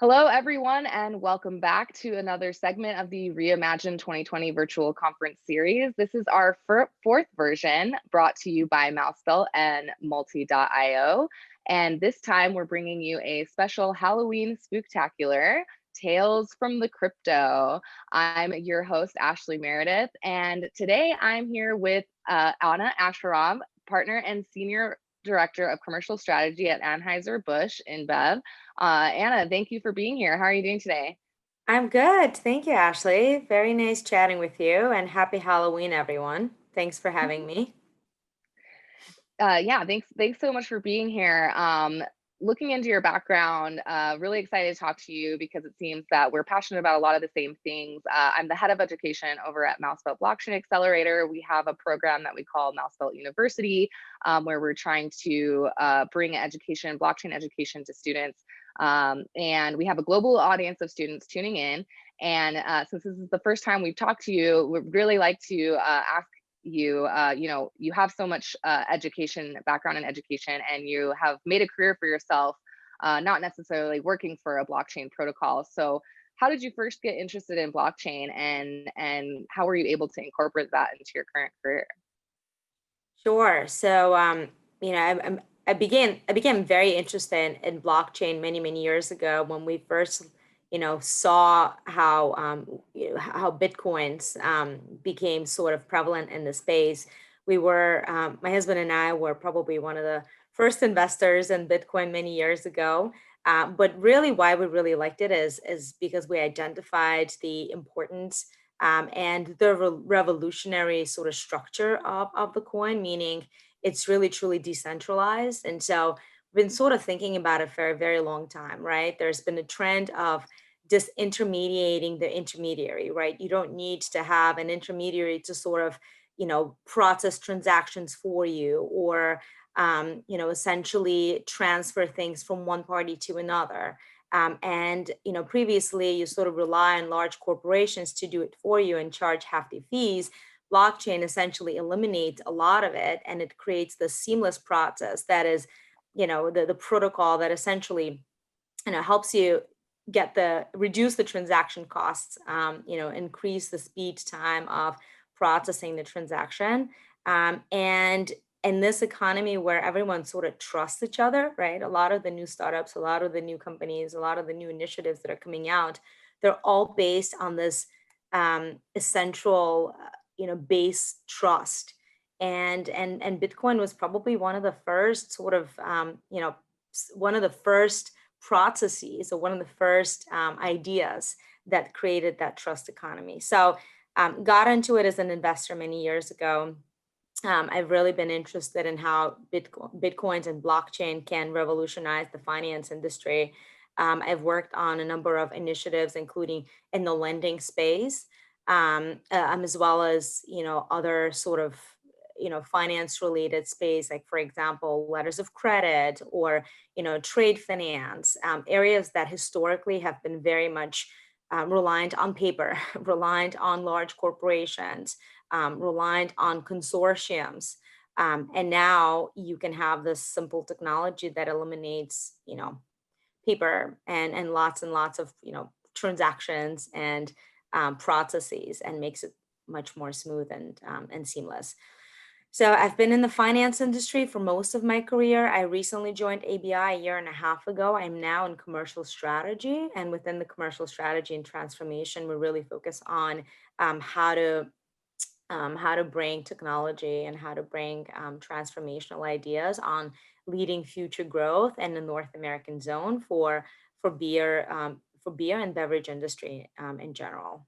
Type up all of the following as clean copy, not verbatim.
Hello, everyone, and welcome back to another segment of the Reimagine 2020 virtual conference series. This is our fourth version brought to you by MouseBelt and Multi.io. And this time we're bringing you a special Halloween spooktacular, Tales from the Crypto. I'm your host, Ashlie Meredith, and today I'm here with Anna Ashurov, partner and senior Director of Commercial Strategy at Anheuser Busch, InBev. Anna, thank you for being here. How are you doing today? I'm good. Thank you, Ashley. Very nice chatting with you and happy Halloween, everyone. Thanks for having me. Yeah, thanks so much for being here. Looking into your background, really excited to talk to you because it seems that we're passionate about a lot of the same things. I'm the head of education over at MouseBelt Blockchain Accelerator. We have a program that we call MouseBelt University, where we're trying to bring education, blockchain education to students. And we have a global audience of students tuning in. And since this is the first time we've talked to you, we'd really like to ask you you have so much background in education, and you have made a career for yourself, not necessarily working for a blockchain protocol. So how did you first get interested in blockchain, and how were you able to incorporate that into your current career? Sure. So, I became very interested in blockchain many years ago when we first, saw how how Bitcoins became sort of prevalent in the space. My husband and I were probably one of the first investors in Bitcoin many years ago. But really, why we really liked it is because we identified the importance and the revolutionary sort of structure of the coin, meaning it's really truly decentralized. And so we've been sort of thinking about it for a very long time, right? There's been a trend of disintermediating the intermediary, right? You don't need to have an intermediary to sort of, process transactions for you or, essentially transfer things from one party to another. And previously you sort of rely on large corporations to do it for you and charge hefty fees. Blockchain essentially eliminates a lot of it, and it creates the seamless process that is, the protocol that essentially, helps you reduce the transaction costs, increase the speed time of processing the transaction. And in this economy where everyone sort of trusts each other, right? A lot of the new startups, a lot of the new companies, a lot of the new initiatives that are coming out, they're all based on this essential, base trust. And Bitcoin was probably one of the first sort of, one of the first processes or one of the first ideas that created that trust economy. So got into it as an investor many years ago. I've really been interested in how Bitcoins and blockchain can revolutionize the finance industry. I've worked on a number of initiatives, including in the lending space, as well as other sort of finance related space, like for example letters of credit or trade finance, areas that historically have been very much reliant on paper, reliant on large corporations, reliant on consortiums. And now you can have this simple technology that eliminates, paper and lots of, transactions and processes, and makes it much more smooth and seamless. So I've been in the finance industry for most of my career. I recently joined ABI a year and a half ago. I'm now in commercial strategy, and within the commercial strategy and transformation, we really focus on how to bring technology and how to bring transformational ideas on leading future growth in the North American zone for beer and beverage industry in general.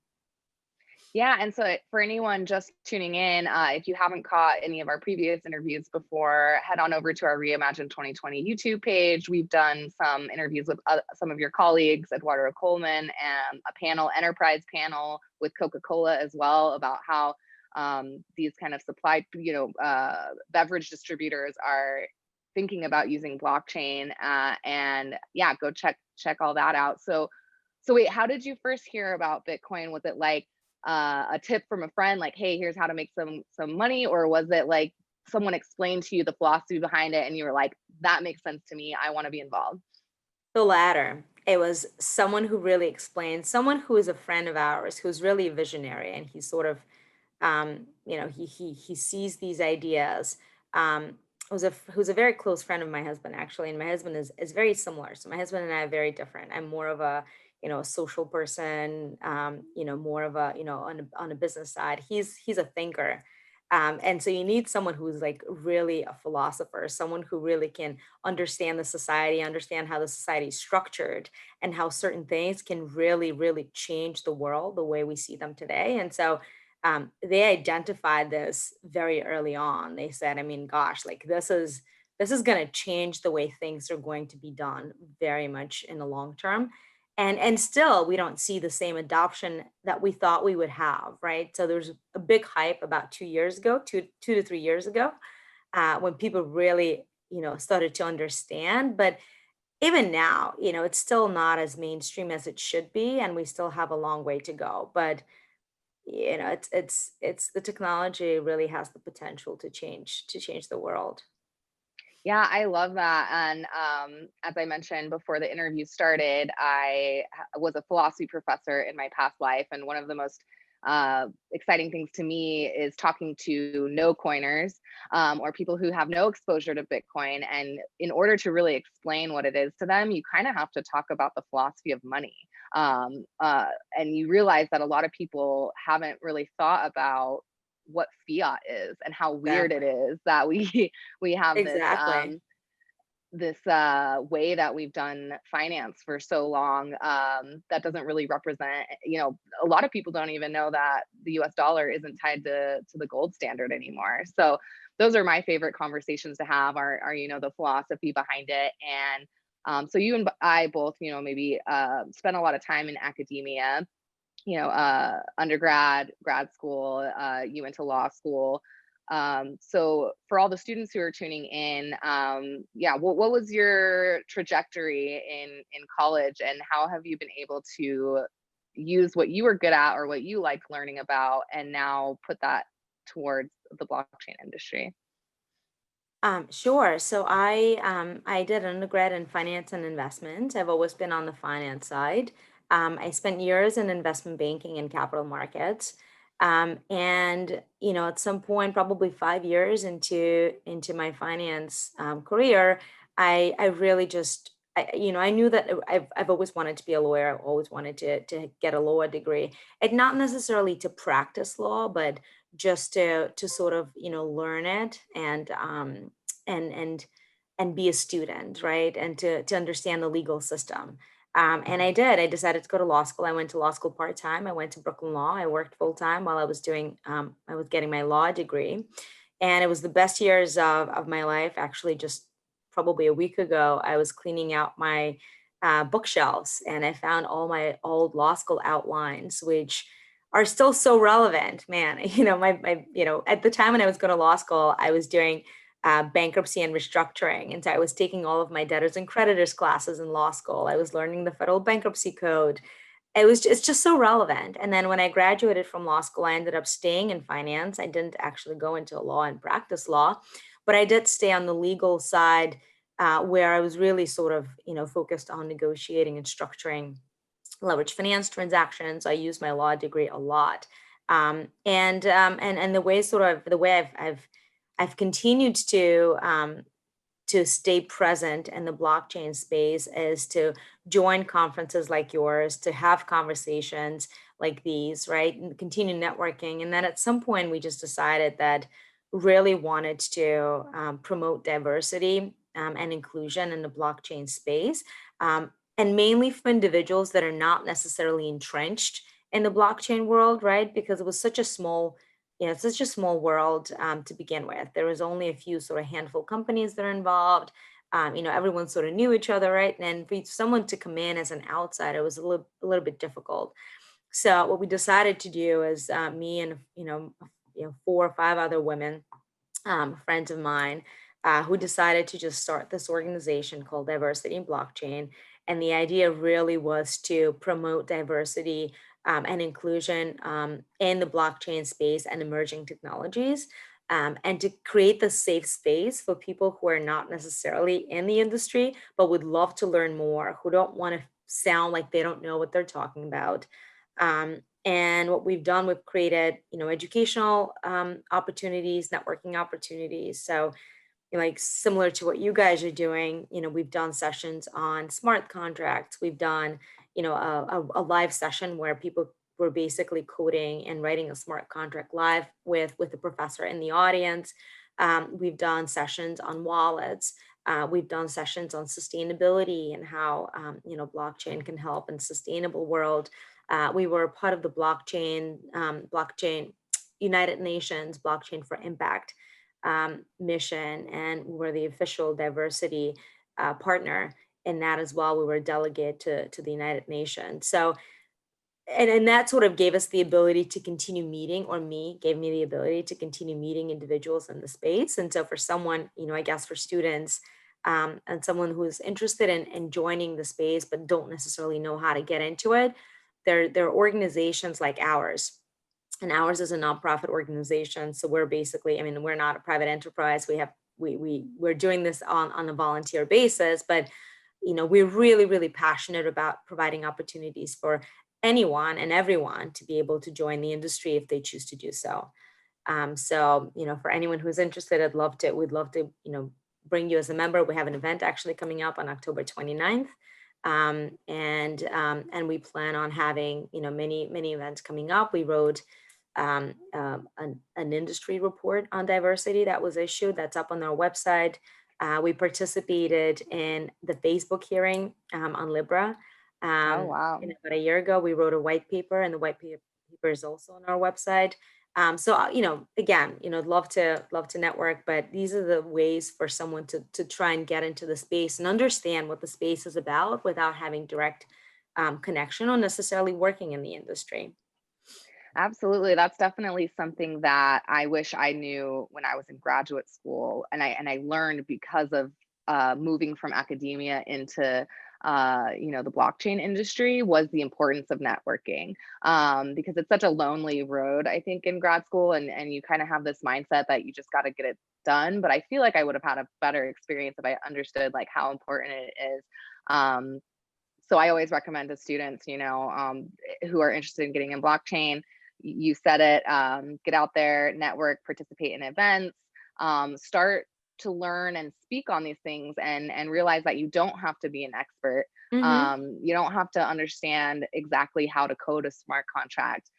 Yeah, and so for anyone just tuning in, if you haven't caught any of our previous interviews before, head on over to our Reimagine 2020 YouTube page. We've done some interviews with some of your colleagues, Eduardo Coleman, and a enterprise panel with Coca-Cola as well, about how these kind of beverage distributors are thinking about using blockchain. And yeah, go check all that out. So wait, how did you first hear about Bitcoin? Was it like a tip from a friend, like, hey, here's how to make some money? Or was it like someone explained to you the philosophy behind it and you were like, that makes sense to me, I want to be involved? The latter. It was someone who really explained, someone who is a friend of ours, who's really a visionary, and he's sort of, he sees these ideas. Who's a very close friend of my husband, actually, and my husband is very similar. So my husband and I are very different. I'm more of a, a social person, more of a, on a business side. He's a thinker. And so you need someone who's like really a philosopher, someone who really can understand the society, understand how the society is structured, and how certain things can really, really change the world the way we see them today. And so they identified this very early on. They said, I mean, gosh, like this is going to change the way things are going to be done very much in the long term. And still we don't see the same adoption that we thought we would have, right? So there's a big hype about 2 years ago, two to 3 years ago, when people really, started to understand. But even now, it's still not as mainstream as it should be, and we still have a long way to go. But it's the technology really has the potential to change the world. Yeah, I love that. And as I mentioned before the interview started, was a philosophy professor in my past life. And one of the most exciting things to me is talking to no coiners, or people who have no exposure to Bitcoin. And in order to really explain what it is to them, you kind of have to talk about the philosophy of money. And you realize that a lot of people haven't really thought about what fiat is and how weird it Exactly. is that we have Exactly. this way that we've done finance for so long, that doesn't really represent, a lot of people don't even know that the US dollar isn't tied to the gold standard anymore. So those are my favorite conversations to have, are the philosophy behind it. And so you and I both, maybe spend a lot of time in academia, undergrad, grad school, you went to law school. So for all the students who are tuning in, yeah, what was your trajectory in college, and how have you been able to use what you were good at or what you liked learning about, and now put that towards the blockchain industry? Sure. So I did undergrad in finance and investment. I've always been on the finance side. I spent years in investment banking and capital markets. And at some point, probably 5 years into my finance career, I really just I knew that I've always wanted to be a lawyer. I've always wanted to get a law degree, and not necessarily to practice law, but just to sort of learn it and and and be a student, right? And to understand the legal system. And I did. I decided to go to law school. I went to law school part time. I went to Brooklyn Law. I worked full time while I was getting my law degree. And it was the best years of my life. Actually, just probably a week ago, I was cleaning out my bookshelves, and I found all my old law school outlines, which are still so relevant, man. At the time when I was going to law school, I was doing bankruptcy and restructuring. And so I was taking all of my debtors and creditors classes in law school. I was learning the federal bankruptcy code. It's just so relevant. And then when I graduated from law school, I ended up staying in finance. I didn't actually go into law and practice law, but I did stay on the legal side, where I was really sort of, focused on negotiating and structuring leverage finance transactions. I use my law degree a lot. And the way I've continued to stay present in the blockchain space is to join conferences like yours, to have conversations like these, right? And continue networking. And then at some point, we just decided that really wanted to promote diversity and inclusion in the blockchain space, and mainly for individuals that are not necessarily entrenched in the blockchain world, right? Because it was such a small world to begin with. There was only a few sort of handful companies that are involved. Everyone sort of knew each other, right? And for someone to come in as an outsider was a little bit difficult. So what we decided to do is me and 4 or 5 other women, friends of mine, who decided to just start this organization called Diversity in Blockchain. And the idea really was to promote diversity and inclusion in the blockchain space and emerging technologies, and to create the safe space for people who are not necessarily in the industry, but would love to learn more, who don't want to sound like they don't know what they're talking about. And what we've done, we've created, educational opportunities, networking opportunities. So, like similar to what you guys are doing, we've done sessions on smart contracts. We've done, a live session where people were basically coding and writing a smart contract live with the professor in the audience. We've done sessions on wallets. We've done sessions on sustainability and how blockchain can help in sustainable world. We were part of the blockchain United Nations Blockchain for Impact mission, and we were the official diversity partner in that as well. We were a delegate to the United Nations. So, and that sort of gave us the ability to continue meeting, or gave me the ability to continue meeting individuals in the space. And so for someone, I guess for students, and someone who's interested in joining the space but don't necessarily know how to get into it, there are organizations like ours. And ours is a nonprofit organization. So we're basically, we're not a private enterprise. We're doing this on a volunteer basis, but we're really, really passionate about providing opportunities for anyone and everyone to be able to join the industry if they choose to do so. So, for anyone who's interested, we'd love to, bring you as a member. We have an event actually coming up on October 29th. And we plan on having, many events coming up. We wrote an industry report on diversity that was issued, that's up on our website. We participated in the Facebook hearing on Libra. Oh, wow. About a year ago, we wrote a white paper, and the white paper is also on our website. So, again, love to network, but these are the ways for someone to try and get into the space and understand what the space is about without having direct connection or necessarily working in the industry. Absolutely. That's definitely something that I wish I knew when I was in graduate school. And I learned because of moving from academia into the blockchain industry, was the importance of networking, because it's such a lonely road, I think, in grad school, and you kind of have this mindset that you just got to get it done. But I feel like I would have had a better experience if I understood like how important it is. So I always recommend to students, who are interested in getting in blockchain, you said it, get out there, network, participate in events, start to learn and speak on these things, and realize that you don't have to be an expert. You don't have to understand exactly how to code a smart contract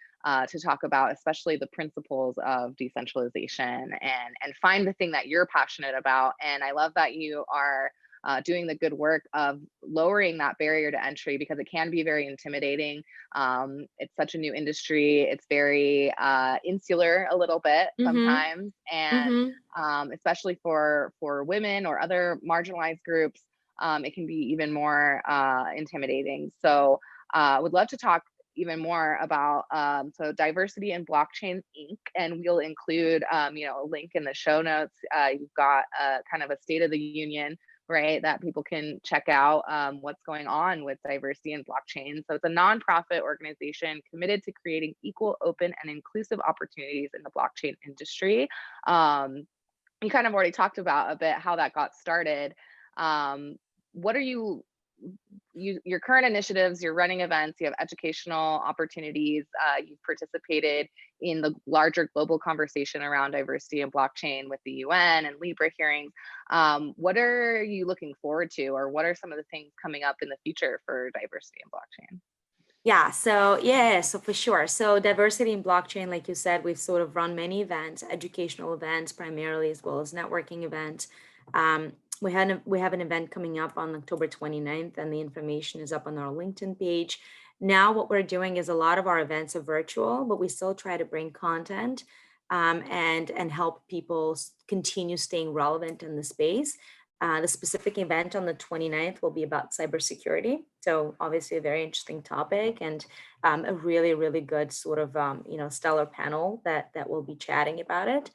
to talk about, especially the principles of decentralization, and find the thing that you're passionate about. And I love that you are doing the good work of lowering that barrier to entry, because it can be very intimidating. It's such a new industry. It's very insular a little bit sometimes. And especially for women or other marginalized groups, it can be even more intimidating. So would love to talk even more about so Diversity in Blockchain Inc. And we'll include a link in the show notes. You've got kind of a state of the union, right, that people can check out what's going on with diversity in blockchain. So it's a nonprofit organization committed to creating equal, open, and inclusive opportunities in the blockchain industry. You kind of already talked about a bit how that got started. What are your current initiatives? You're running events, you have educational opportunities, you've participated in the larger global conversation around diversity and blockchain with the UN and Libra hearings. What are you looking forward to, or what are some of the things coming up in the future for diversity and blockchain? So for sure. So diversity in blockchain, like you said, we've sort of run many events, educational events primarily, as well as networking events. We have an event coming up on October 29th, and the information is up on our LinkedIn page. Now what we're doing is a lot of our events are virtual, but we still try to bring content and help people continue staying relevant in the space. The specific event on the 29th will be about cybersecurity. So obviously a very interesting topic, and a really, really good sort of, stellar panel that will be chatting about it.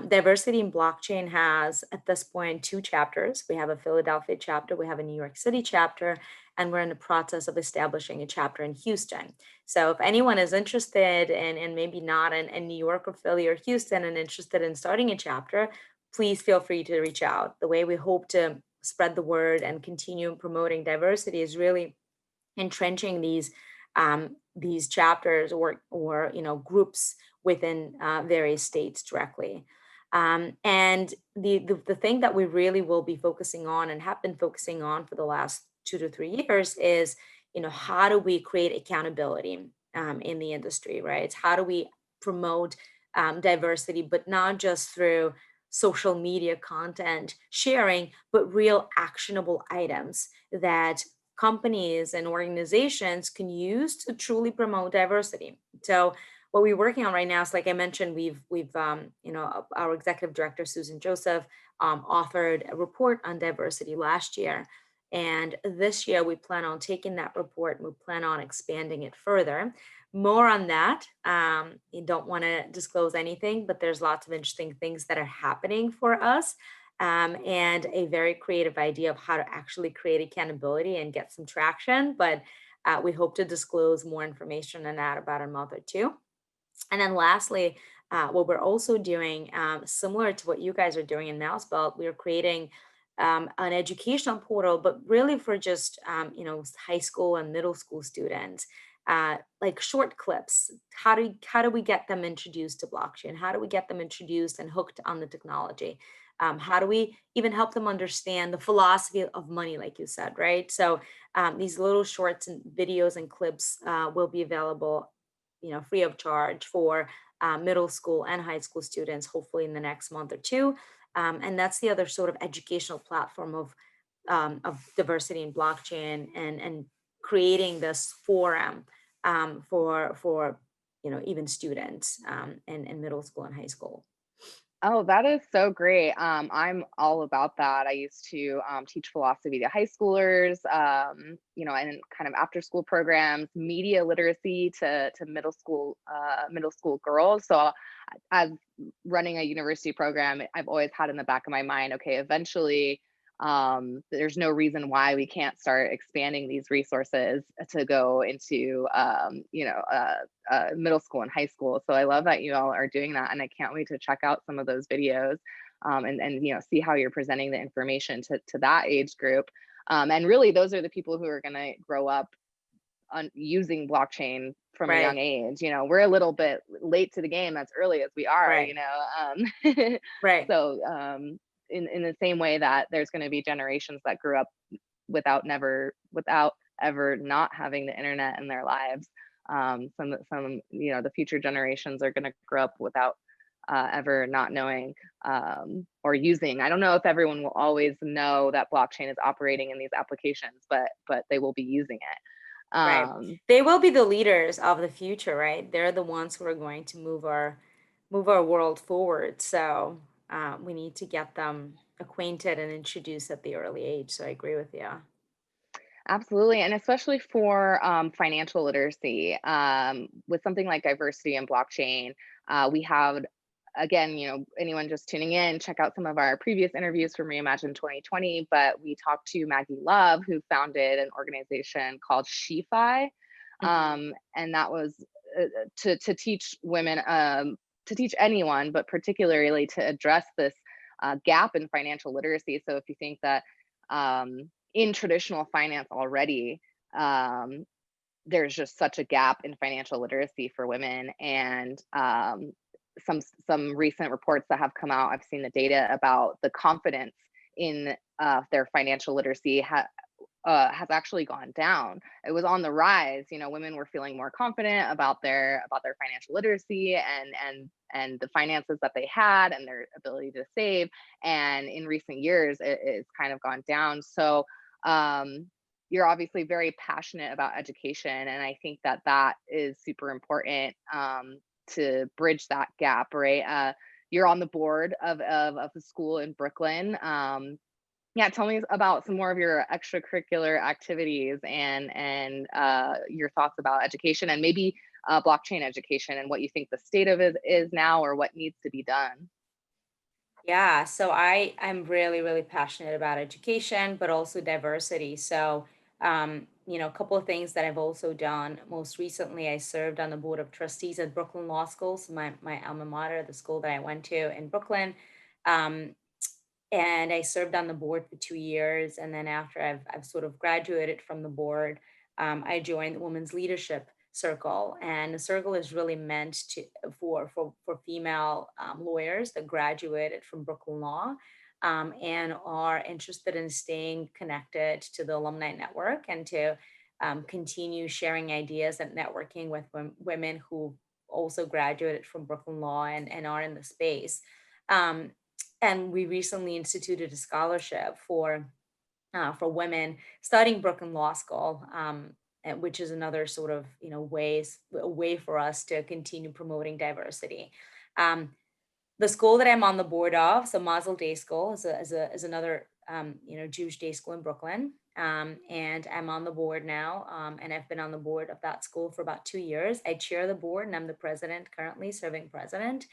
Diversity in Blockchain has, at this point, 2 chapters. We have a Philadelphia chapter, we have a New York City chapter, and we're in the process of establishing a chapter in Houston. So if anyone is interested and maybe not in New York or Philly or Houston and interested in starting a chapter, please feel free to reach out. The way we hope to spread the word and continue promoting diversity is really entrenching these chapters or groups within various states directly. And the thing that we really will be focusing on and have been focusing on for the last 2 to 3 years is, how do we create accountability in the industry, right? How do we promote diversity, but not just through social media content sharing, but real actionable items that companies and organizations can use to truly promote diversity. So what we're working on right now is, like I mentioned, we've our executive director Susan Joseph authored a report on diversity last year, and this year we plan on taking that report and we plan on expanding it further. More on that. You don't want to disclose anything, but there's lots of interesting things that are happening for us, and a very creative idea of how to actually create accountability and get some traction. But we hope to disclose more information on that about a month or two. And then lastly, what we're also doing, similar to what you guys are doing in MouseBelt, we're creating an educational portal, but really for just high school and middle school students, like short clips. How do we get them introduced to blockchain? How do we get them introduced and hooked on the technology? How do we even help them understand the philosophy of money, like you said, right? So these little shorts and videos and clips will be available, free of charge for middle school and high school students, hopefully in the next month or two. And that's the other sort of educational platform of diversity in blockchain, and creating this forum for even students in middle school and high school. Oh, that is so great. I'm all about that. I used to teach philosophy to high schoolers, and kind of after school programs, media literacy to middle school girls. So as running a university program, I've always had in the back of my mind, okay, eventually there's no reason why we can't start expanding these resources to go into middle school and high school. So I love that you all are doing that, and I can't wait to check out some of those videos, and see how you're presenting the information to that age group. And really, those are the people who are going to grow up on using blockchain from a young Right, age. We're a little bit late to the game as early as we are. right, right, So in the same way that there's going to be generations that grew up without ever not having the internet in their lives. Some the future generations are going to grow up without ever not knowing or using. I don't know if everyone will always know that blockchain is operating in these applications, but they will be using it. right. They will be the leaders of the future, right? They're the ones who are going to move our world forward. So we need to get them acquainted and introduced at the early age. So I agree with you. Absolutely, and especially for financial literacy, with something like diversity and blockchain, we have, again, anyone just tuning in, check out some of our previous interviews from Reimagine 2020. But we talked to Maggie Love, who founded an organization called SheFi, Mhm. and that was to teach women, to teach anyone, but particularly to address this gap in financial literacy. So if you think that in traditional finance already, there's just such a gap in financial literacy for women, and some recent reports that have come out, I've seen the data about the confidence in their financial literacy has actually gone down. It was on the rise. Women were feeling more confident about their financial literacy and the finances that they had and their ability to save. And in recent years, it's kind of gone down. So you're obviously very passionate about education, and I think that is super important, to bridge that gap, right? You're on the board of a school in Brooklyn. Yeah, tell me about some more of your extracurricular activities and your thoughts about education, and maybe blockchain education, and what you think the state of it is now, or what needs to be done. Yeah, so I'm really really passionate about education, but also diversity. So, a couple of things that I've also done. Most recently, I served on the board of trustees at Brooklyn Law School, so my alma mater, the school that I went to in Brooklyn. Um, and I served on the board for 2 years, and then after I've sort of graduated from the board, I joined the Women's Leadership Circle, and the circle is really meant to for female lawyers that graduated from Brooklyn Law, and are interested in staying connected to the alumni network and to continue sharing ideas and networking with women who also graduated from Brooklyn Law and are in the space. Um, and we recently instituted a scholarship for women studying Brooklyn Law School, which is another sort of a way for us to continue promoting diversity. The school that I'm on the board of, so Mazel Day School, is another Jewish day school in Brooklyn, and I'm on the board now, and I've been on the board of that school for about 2 years. I chair the board, and I'm the president currently, serving president.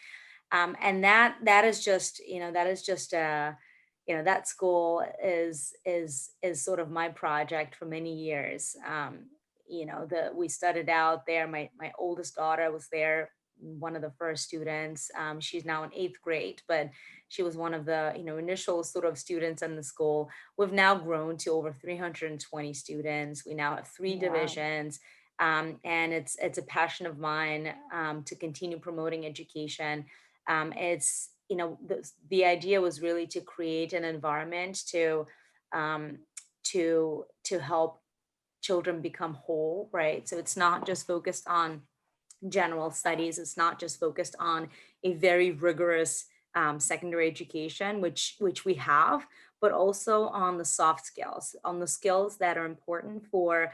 And that is just that school is sort of my project for many years. We started out there. My oldest daughter was there, one of the first students. She's now in 8th grade, but she was one of the initial sort of students in the school. We've now grown to over 320 students. We now have 3 Wow. divisions. And it's a passion of mine to continue promoting education. It's the idea was really to create an environment um, to help children become whole, right? So it's not just focused on general studies. It's not just focused on a very rigorous secondary education, which we have, but also on the soft skills, on the skills that are important for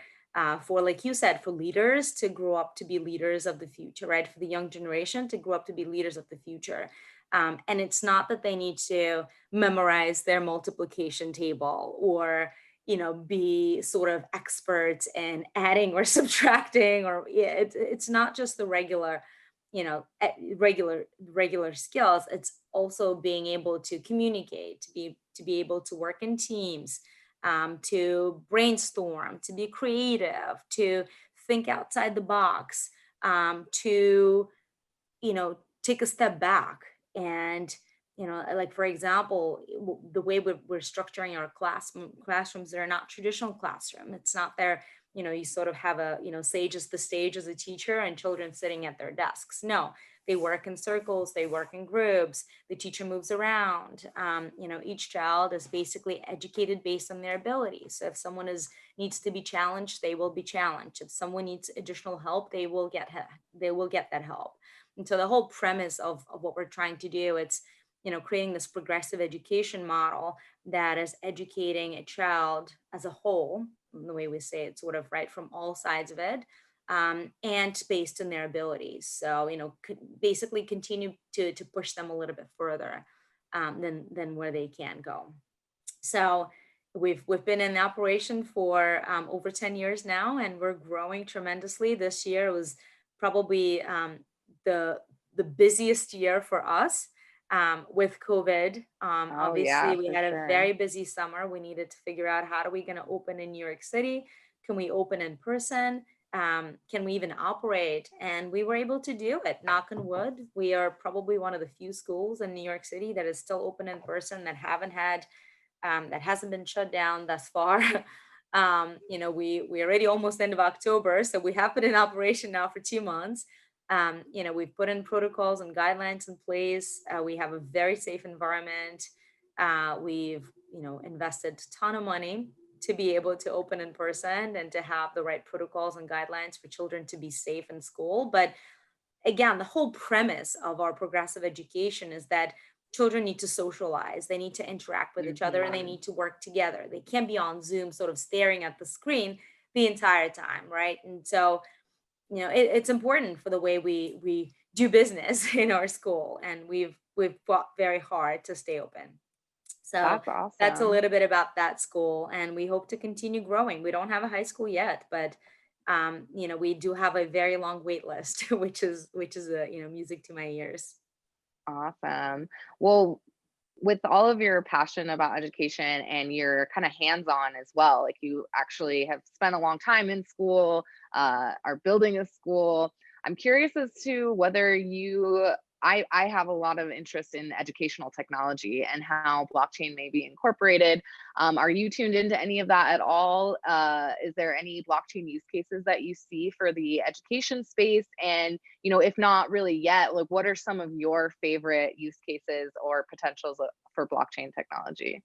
like you said, for leaders to grow up to be leaders of the future, right? For the young generation to grow up to be leaders of the future. And it's not that they need to memorize their multiplication table or be sort of experts in adding or subtracting, or it's not just the regular regular skills. It's also being able to communicate, to be able to work in teams, to brainstorm, to be creative, to think outside the box, to take a step back. And like, for example, the way we're structuring our classrooms, they're not traditional classroom. It's not there, you sort of have sage as the stage as a teacher and children sitting at their desks. No, they work in circles, they work in groups, the teacher moves around. Each child is basically educated based on their abilities. So if someone needs to be challenged, they will be challenged. If someone needs additional help, they will get that help. And so the whole premise of what we're trying to do, it's creating this progressive education model that is educating a child as a whole, the way we say it, sort of, right, from all sides of it, and based on their abilities. So basically continue to push them a little bit further than where they can go. So we've been in operation for over 10 years now, and we're growing tremendously. This year was probably the busiest year for us. With COVID, Oh obviously yeah, we for had a sure. very busy summer. We needed to figure out, how are we going to open in New York City? Can we open in person? Can we even operate? And we were able to do it. Knock on wood. We are probably one of the few schools in New York City that is still open in person, that hasn't been shut down thus far. We already almost end of October, so we have been in operation now for 2 months. We've put in protocols and guidelines in place. We have a very safe environment. We've, invested a ton of money to be able to open in person and to have the right protocols and guidelines for children to be safe in school. But again, the whole premise of our progressive education is that children need to socialize, they need to interact with each other, and they need to work together. They can't be on Zoom sort of staring at the screen the entire time, right? And so it's important for the way we do business in our school, and we've fought very hard to stay open. So That's that's a awesome. little bit about that school, and we hope to continue growing. We don't have a high school yet, but we do have a very long wait list, which is music to my ears. Awesome. Well, with all of your passion about education and you're kind of hands-on as well, like you actually have spent a long time in school, are building a school. I'm curious as to whether you I have a lot of interest in educational technology and how blockchain may be incorporated. Are you tuned into any of that at all? Is there any blockchain use cases that you see for the education space? And, you know, if not really yet, like what are some of your favorite use cases or potentials for blockchain technology?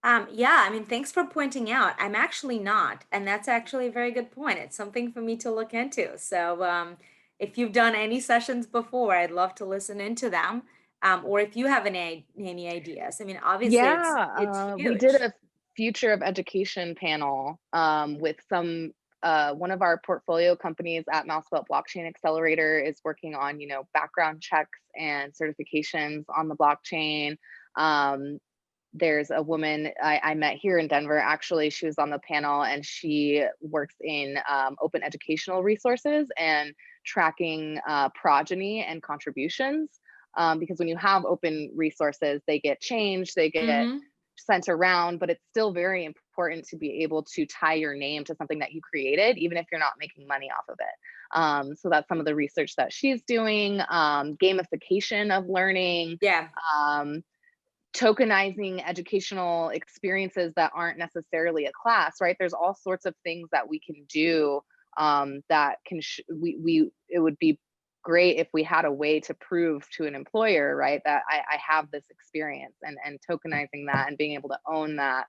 Yeah, I mean, thanks for pointing out. I'm actually not, and that's actually a very good point. It's something for me to look into. So, if you've done any sessions before, I'd love to listen into them. Or if you have any ideas. I mean, obviously, it's Yeah, we did huge. a future of education panel with some one of our portfolio companies at MouseBelt Blockchain Accelerator is working on, you know, background checks and certifications on the blockchain. Um, there's a woman I met here in Denver. Actually, she was on the panel and she works in open educational resources and tracking progeny and contributions. Because when you have open resources, they get changed, they get Mm-hmm. sent around, but it's still very important to be able to tie your name to something that you created, even if you're not making money off of it. So that's some of the research that she's doing, gamification of learning, Yeah. um, tokenizing educational experiences that aren't necessarily a class, right? There's all sorts of things that we can do that can it would be great if we had a way to prove to an employer, right, that I have this experience, and tokenizing that and being able to own that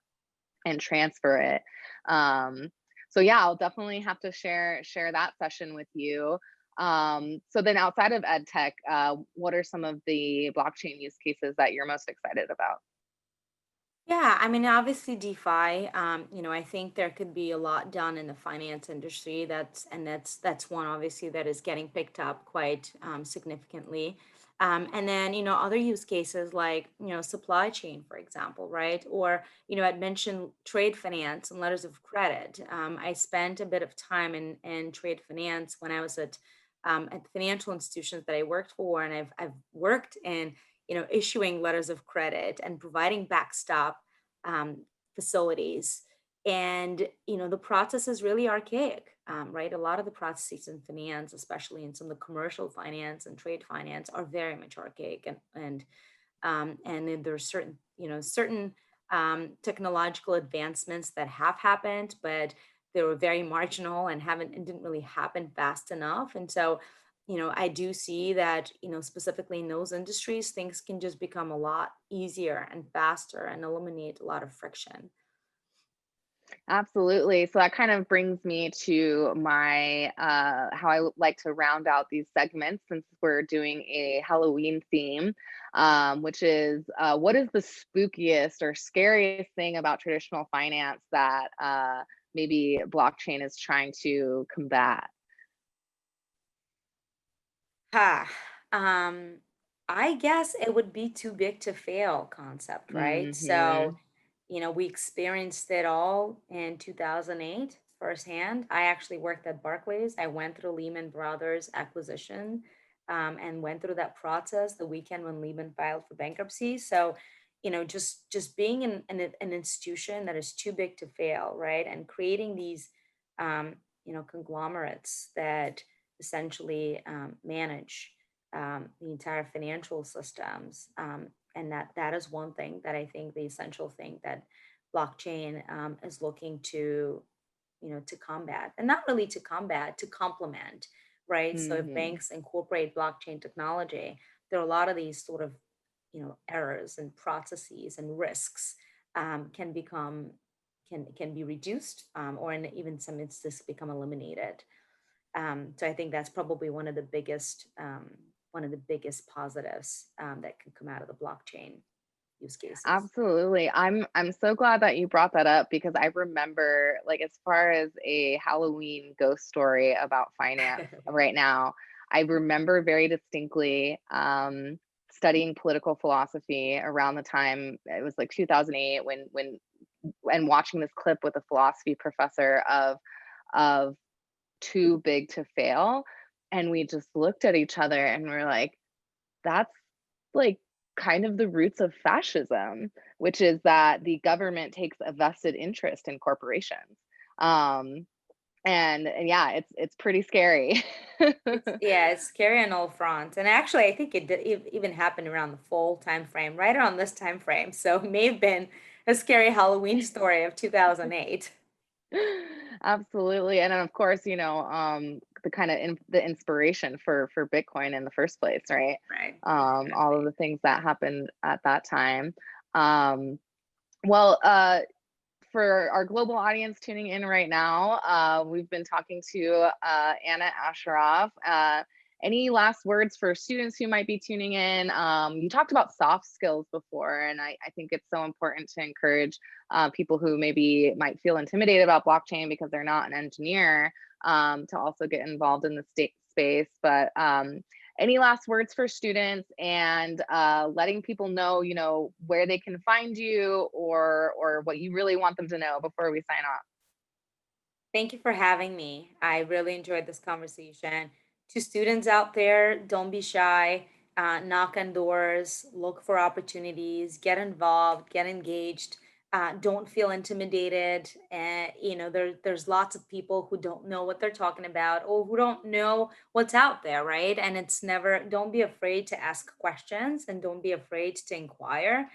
and transfer it. Um, so yeah, I'll definitely have to share that session with you. So then outside of ed tech, what are some of the blockchain use cases that you're most excited about? Yeah, I mean, obviously DeFi, I think there could be a lot done in the finance industry. That's one obviously that is getting picked up quite significantly. And then, other use cases like, supply chain, for example, right? Or, I'd mentioned trade finance and letters of credit. I spent a bit of time in trade finance when I was at financial institutions that I worked for, and I've worked in issuing letters of credit and providing backstop um, facilities. And, the process is really archaic, right? A lot of the processes in finance, especially in some of the commercial finance and trade finance, are very much archaic. And then there's certain technological advancements that have happened, but they were very marginal and haven't and didn't really happen fast enough. And so, I do see that, specifically in those industries, things can just become a lot easier and faster and eliminate a lot of friction. Absolutely. So that kind of brings me to my how I like to round out these segments since we're doing a Halloween theme, which is what is the spookiest or scariest thing about traditional finance that maybe blockchain is trying to combat? Ha. Um, I guess it would be too big to fail concept, right? So, Hmm. we experienced it all in 2008 firsthand. I actually worked at Barclays. I went through Lehman Brothers acquisition, and went through that process the weekend when Lehman filed for bankruptcy. So, just being in an institution that is too big to fail, right? And creating these, conglomerates that essentially manage the entire financial systems. And that is one thing that I think the essential thing that blockchain is looking to combat, and not really to combat, to complement, right? So if Hmm. banks incorporate blockchain technology, there are a lot of these sort of errors and processes and risks can be reduced, or in even some instances become eliminated. So I think that's probably one of the biggest positives that can come out of the blockchain use cases. Absolutely. I'm so glad that you brought that up because I remember, like, as far as a Halloween ghost story about finance right now, I remember very distinctly studying political philosophy around the time it was like 2008 when and watching this clip with a philosophy professor of too big to fail, and we just looked at each other and we're like, that's like kind of the roots of fascism, which is that the government takes a vested interest in corporations. Um, And yeah, it's pretty scary. Yeah, it's scary on all fronts. And actually, I think even happened around the fall time frame, right around this time frame. So it may have been a scary Halloween story of 2008. Absolutely. And then of course, the kind of the inspiration for Bitcoin in the first place, right? Right. All of Exactly. the things that happened at that time. Um, well, for our global audience tuning in right now, we've been talking to Anna Ashurov. Any last words for students who might be tuning in? You talked about soft skills before, and I think it's so important to encourage people who maybe might feel intimidated about blockchain because they're not an engineer, to also get involved in the state space. But any last words for students, and letting people know, where they can find you, or what you really want them to know before we sign off? Thank you for having me. I really enjoyed this conversation. To students out there, don't be shy. Knock on doors, look for opportunities, get involved, get engaged. Don't feel intimidated. And there's lots of people who don't know what they're talking about or who don't know what's out there, right? And it's never. Don't be afraid to ask questions and don't be afraid to inquire.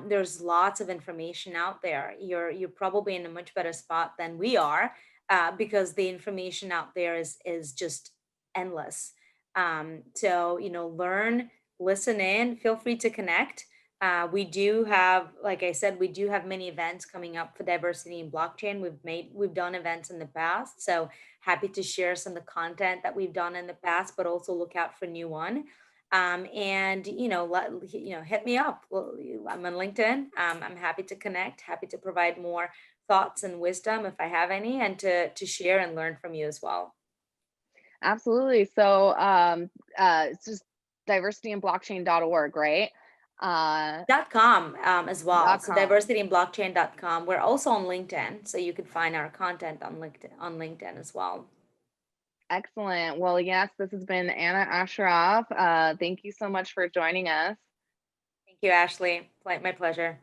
There's lots of information out there. You're probably in a much better spot than we are, because the information out there is just endless. So learn, listen in, feel free to connect. We do have, like I said, we do have many events coming up for diversity in blockchain. We've done events in the past, so happy to share some of the content that we've done in the past, but also look out for new one. And hit me up. Well, I'm on LinkedIn. I'm happy to connect, happy to provide more thoughts and wisdom if I have any, and to share and learn from you as well. Absolutely. So it's just diversityinblockchain.org, right? uh .com as well. So .com. diversityinblockchain.com. We're also on LinkedIn, so you can find our content on LinkedIn as well. Excellent. Well, yes, this has been Anna Ashraf. Thank you so much for joining us. Thank you, Ashley. My pleasure.